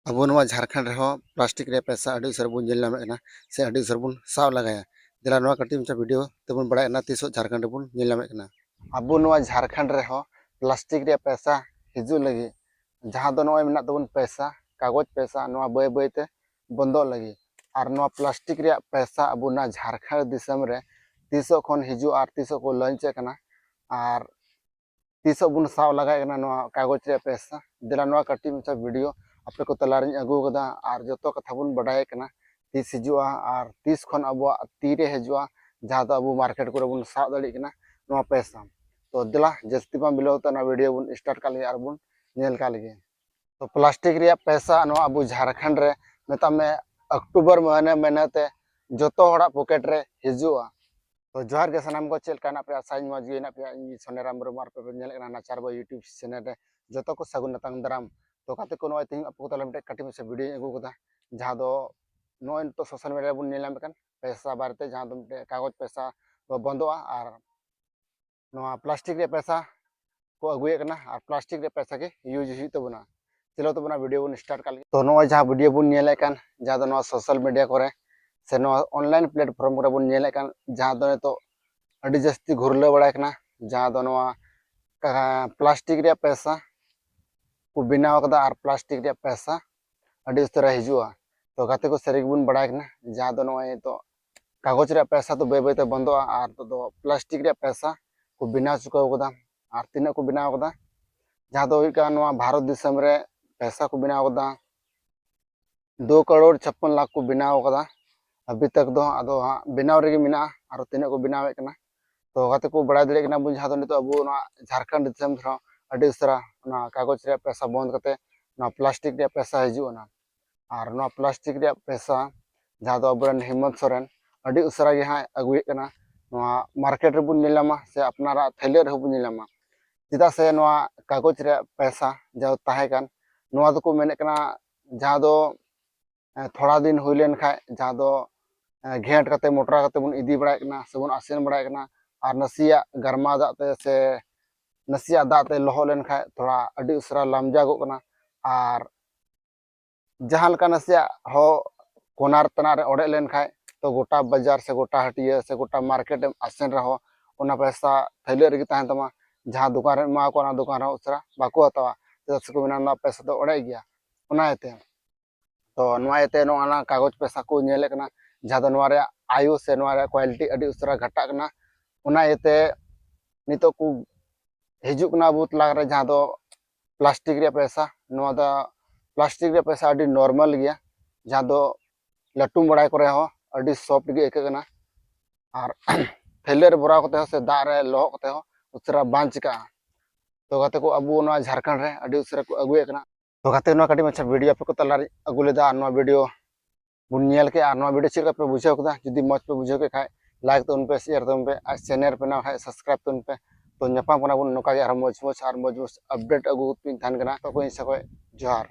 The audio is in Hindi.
अब झारखंड प्लास्टिक रे पैसा अड़ी उसर बन नामे से अड़ी उसर बन साव लगाया दिला कटी मचा वीडियो तबन बड़ा तीस झारखंड बन नामे अब झारखंड रे प्लास्टिक रे पैसा हिजू लगी जहाँ दो नोय तबन पैसा कागज पैसा बय बयते बंद लगी और प्लास्टिक रे पैसा अब झारखंड दिसम रे तीस खन हिजू और तीस को लंच और तीस बन साव लगाए कागज रे पैसा दिला कटी मचा वीडियो आपे को तलारिंग अगुकदा और जो कथा बन बढ़ाए तीस हिजुआ और तीस खन अब तीरे हजुआ जहाँ अब मार्केट को बन साब दाड़ा पैसा तो दिला जस्ती बा मिलवते वीडियो बन स्टार्ट का और बन नेल का लगे तो प्लास्टिक रे पैसा अब झारखंड रे मेता में अक्टूबर महीने जो पॉकेट रे हजुआ तो जोहार के सामान को चलना पे साइज मजे पे सोनेराम ब्रह्मार पे नाचार बा यूट्यूब चैनल जो को सगुन नतांग दाराम तो कहते को तीन आपको तला कटी में वीडियो अगुकदा जहाँ नई तो सोशल मीडिया बन नेल पैसा बारे जहाँ कागज पैसा बंदोआ और प्लास्टिक रे पैसा को अगुए और प्लास्टिक रे पैसा के यूज होना चलो तो वीडियो बन स्टार्ट कर तो नई जहाँ वीडियो बन नेल जहाँ सोशल मीडिया को से ऑनलाइन प्लेटफॉर्म को बन नेल जहाँ तो अड़ी जास्ती घुरला बड़ा जहाँ प्लास्टिक रे पैसा को बनाव और प्लास्टिक रे पैसा अड़ी उतरा हजुआ तो गाते को सरी बन बड़ा जहाँ नई तो कागज रे पैसा तो बय बयते बंदोआ और तो प्लास्टिक रे पैसा को बनाव चुकावदा और तीना को बनाव जहाँ भारत दिसम रे पैसा को बनाव 2,56,00,000 को बनाव अभी तक दो अदो बनाव रेगे मिना और तीना को बनाव तो गाते को बड़ा दाड़ा बन जहाँ नित अब झारखंड दिसम अड़ी उसरा कागज रे पैसा बंद करते प्लास्टिक रे पैसा हजुना और प्लास्टिक रे पैसा जहाँ अब हेमंत सोरेन अड़ी उसरा के हाँ अगुए मार्केट रे बन नीलामा से अपनारा थैले रे बन नीलामा चेदा से कागज रे पैसा जो तहेकान को मेने जहाँ थोड़ा दिन हुई लेन खाय जहाँ घेंट करते मोटरा करते बन इदी बड़ा से बन आसेन बड़ा और नसिया गरमा दाते से नसिया दाते लहो लेन खाय थोड़ा अड़ी उसरा लामजागोना और जहाँ लका नसिया हो कोनार तना ओडे लेन खाय तो गोटा बाजार से गोटा हटिया से गोटा मार्केट आसेन रहो ओना पैसा थैले रेगे तहन तमा जहाँ दुकान रे मा को दुकान रे उसरा बाको हतावा जैसे को बिना पैसा तो ओडे गया ओनाते तो नोआते नोना कागज पैसा को नेले कना जहाँ रे आयु से क्वालिटी अड़ी उसरा घटा ओनाते नितो को हजुकना बुत लाग रे जहाँ प्लास्टिक रे पैसा प्लास्टिक रे पैसा अड़ी नॉर्मल गया जहाँ लटुम बड़ा को अड़ी सॉफ्ट गे एकना और थैले रे भरा करते से दाग रे लहो करते उसरा बांच चिका तो गाते को अब झारखंड रे अड़ी उसरा को अगुए तो गाते कटी मच्छा वीडियो पे को तला अगु लेदा वीडियो बुन नेल के और वीडियो चेक पे बुझाव कदा जदी मज पे बुझाव के खाय लाइक तो उनपे शेयर तो उनपे और चैनल पे ना है सब्सक्राइब तो उनपे तो नपाम बन नौका और मज मज और मज मज अपडेट अगु पिन थान कना तो कोई से जोहार।